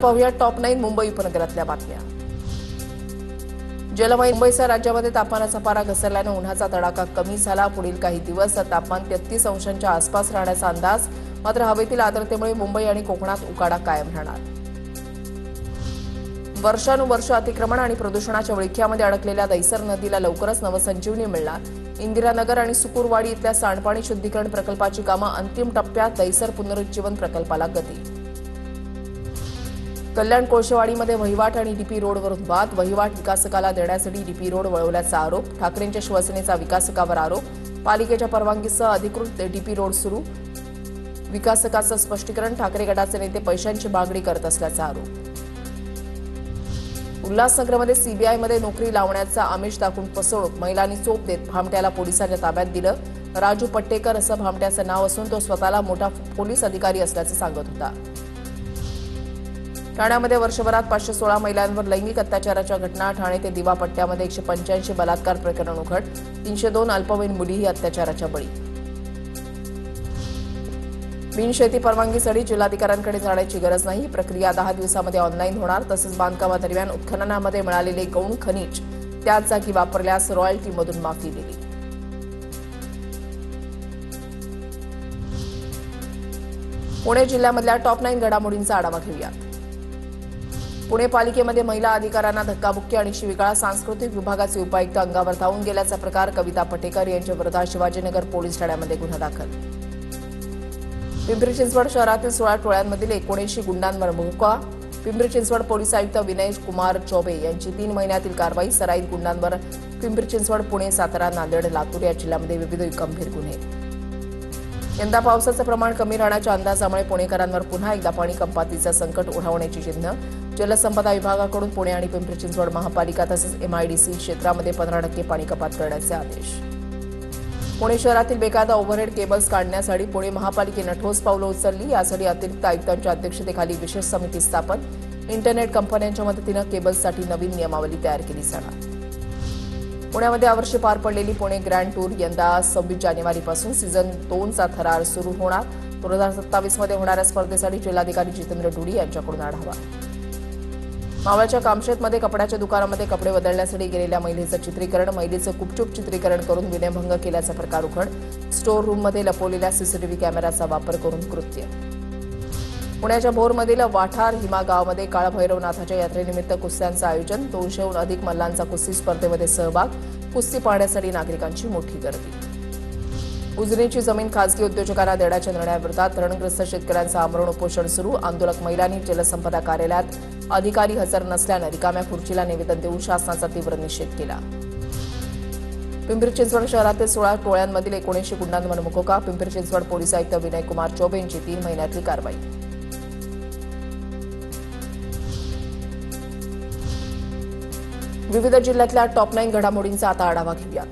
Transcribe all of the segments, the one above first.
पाहूया टॉप 9 मुंबई उपनगरातल्या बातम्या। जलमय मुंबईसह राज्यामध्ये तापमानाचा पारा घसरल्याने उन्हाचा तडाखा कमी झाला। पुढील काही दिवस तापमान 33 अंशांच्या आसपास राहण्याचा अंदाज। मात्र हवेतील आर्द्रतेमुळे मुंबई आणि कोकणात उकाडा कायम राहणार। वर्षानुवर्ष अतिक्रमण आणि प्रदूषणाच्या विळख्यामध्ये अडकलेल्या दैसर नदीला लवकरच नवसंजीवनी मिळणार। इंदिरानगर आणि सुकुरवाडी इथल्या सांडपाणी शुद्धीकरण प्रकल्पाची कामं अंतिम टप्प्यात। दैसर पुनरुज्जीवन प्रकल्पाला गती। कल्याण कोळशेवाडीमध्ये वहिवाट आणि डीपी रोडवरून वाद। वहिवाट विकासकाला देण्यासाठी डीपी रोड वळवल्याचा आरोप। ठाकरेंच्या शिवसेनेचा विकासकावर आरोप। पालिकेच्या परवानगीसह अधिकृत डीपी रोड सुरू। विकासकाचं स्पष्टीकरण। ठाकरे गटाचे नेते पैशांची मागणी करत असल्याचा आरोप। उल्हासनगरमध्ये सीबीआयमध्ये नोकरी लावण्याचा आमिष दाखवून फसवणूक। महिलांनी चोप देत भामट्याला पोलिसांच्या ताब्यात दिलं। राजू पट्टेकर असं भामट्याचं नाव असून तो स्वतःला मोठा पोलीस अधिकारी असल्याचं सांगत होता। ठाण्यामध्ये वर्षभरात 516 महिलांवर लैंगिक अत्याचाराच्या घटना। ठाणे ते दिवा पट्ट्यामध्ये 185 बलात्कार प्रकरण उघड। 302 अल्पवयीन मुलीही अत्याचाराच्या बळी। बिनशेती परवानगीसाठी जिल्हाधिकाऱ्यांकडे जाण्याची गरज नाही। प्रक्रिया 10 दिवसांमध्ये ऑनलाईन होणार। तसंच बांधकामादरम्यान उत्खननामध्ये मिळालेले गौण खनिज त्याच जागी वापरल्यास रॉयल्टीमधून माफी दिली। पुणे जिल्ह्यामधल्या टॉप 9 घडामोडींचा आढावा घेऊया। पुणे पालिकेमध्ये महिला अधिकाऱ्यांना धक्काबुक्की आणि शिवीगाळ। सांस्कृतिक विभागाचे उपायुक्त अंगावर धावून गेल्याचा प्रकार। कविता पटेकर यांच्या विरोधात शिवाजीनगर पोलीस ठाण्यामध्ये गुन्हा दाखल। पिंपरी चिंचवड शहरातील 16 टोळ्यांमधील 19 गुंडांवर मोका। पिंपरी चिंचवड पोलीस आयुक्त विनय कुमार चौबे यांची 3 महिन्यातील कारवाई। सराईत गुंडांवर पिंपरी चिंचवड, पुणे, सातारा, नांदेड, लातूर या जिल्ह्यांमध्ये विविध गंभीर गुन्हे। यंदा पावसाचं प्रमाण कमी राहण्याच्या अंदाजामुळे पुणेकरांवर पुन्हा एकदा पाणी कपातीचं संकट ओढावण्याची चिन्ह। जलसंपदा विभागाकडून पुणे आणि पिंपरी चिंचवड महापालिका तसंच एमआयडीसी क्षेत्रामध्ये 15% पाणी कपात करण्याचे आदेश। पुणे शहरातील बेकायदा ओव्हरहेड केबल्स काढण्यासाठी पुणे महापालिकेनं ठोस पावलं उचलली। यासाठी अतिरिक्त आयुक्तांच्या अध्यक्षतेखाली विशेष समिती स्थापन। इंटरनेट कंपन्यांच्या मदतीनं केबल्ससाठी नवीन नियमावली तयार केली जाणार। पुण्यामध्ये यावर्षी पार पडलेली पुणे ग्रँड टूर यंदा 26 जानेवारीपासून सीझन 2चा थरार सुरू होणार। 2027 मध्ये होणाऱ्या स्पर्धेसाठी जिल्हाधिकारी जितेंद्र डुडी यांच्याकडून आढावा। मावळच्या कामशेतमध्ये कपड्याच्या दुकानामध्ये कपडे बदलण्यासाठी गेलेल्या महिलेचं चित्रीकरण। महिलेचं गुपचूप चित्रीकरण करून विनयभंग केल्याचा प्रकार उघड। स्टोअर रूममध्ये लपवलेल्या सीसीटीव्ही कॅमेऱ्याचा वापर करून कृत्य। पुण्याच्या भोरमधील वाठार हिमा गावामध्ये काळभैरवनाथाच्या यात्रेनिमित्त कुस्त्यांचं आयोजन। 200हून अधिक मल्लांचा कुस्ती स्पर्धेमध्ये सहभाग। कुस्ती पाहण्यासाठी नागरिकांची मोठी गर्दी। उजनीची जमीन खासगी उद्योजकांना देण्याच्या निर्णयाविरोधात रणग्रस्त शेतकऱ्यांचं आमरण उपोषण सुरू। आंदोलक महिलांनी जलसंपदा कार्यालयात अधिकारी हजर नसल्यानं रिकाम्या खुर्चीला निवेदन देऊन शासनाचा तीव्र निषेध केला। पिंपरी चिंचवड शहरातील 16 टोळ्यांमधील 19 गुंडांवर मुकोका। पिंपरी चिंचवड पोलीस आयुक्त विनय कुमार चौबे यांची 3 महिन्यातली कारवाई। विविध जिल्ह्यातल्या टॉप 9 घडामोडींचा आता आढावा घेऊया।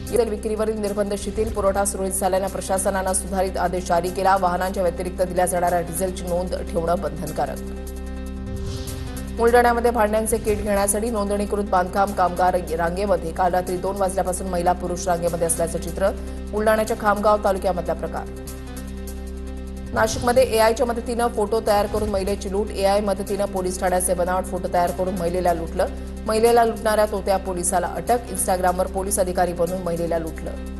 डिझेल विक्रीवरील निर्बंध शिथिल। पुरवठा सुरळीत झाल्यानं प्रशासनानं सुधारित आदेश जारी केला। वाहनांच्या व्यतिरिक्त दिल्या जाणाऱ्या डिझेलची नोंद ठेवणं बंधनकारक। बुलढाण्यामध्ये भांड्यांचे किट घेण्यासाठी नोंदणीकृत बांधकाम कामगार रांगेमध्ये काल रात्री 2 वाजल्यापासून महिला पुरुष रांगेमध्ये असल्याचं चित्र। बुलढाण्याच्या खामगाव तालुक्यामधला प्रकार। नाशिकमध्ये एआयच्या मदतीनं फोटो तयार करून महिलेची लूट। एआय मदतीनं पोलीस ठाण्याचे बनावट फोटो तयार करून महिलेला लुटलं। महिलेला लुटणाऱ्या तोत्या पोलिसाला अटक। इन्स्टाग्रामवर पोलीस अधिकारी बनून महिलेला लुटलं।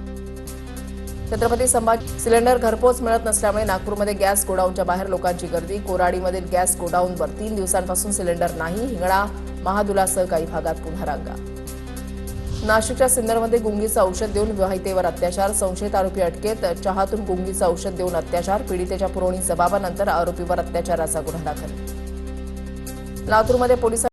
छत्रपती संभाजी सिलेंडर घरपोच मिळत नसल्यामुळे नागपूरमध्ये गॅस गोडाऊनच्या बाहेर लोकांची गर्दी। कोराडीमधील गॅस गोडाऊनवर 3 दिवसांपासून सिलेंडर नाही। हिंगणा महादुलासह काही भागात पुन्हा रांगा। नाशिकच्या सिन्नरमध्ये गुंगीचं औषध देऊन विवाहितेवर अत्याचार। संशयित आरोपी अटकेत। चहातून गुंगीचं औषध देऊन अत्याचार। पीडितेच्या पुरवणी जबाबानंतर आरोपीवर अत्याचाराचा गुन्हा दाखल। लातूरमध्ये पोलिसांनी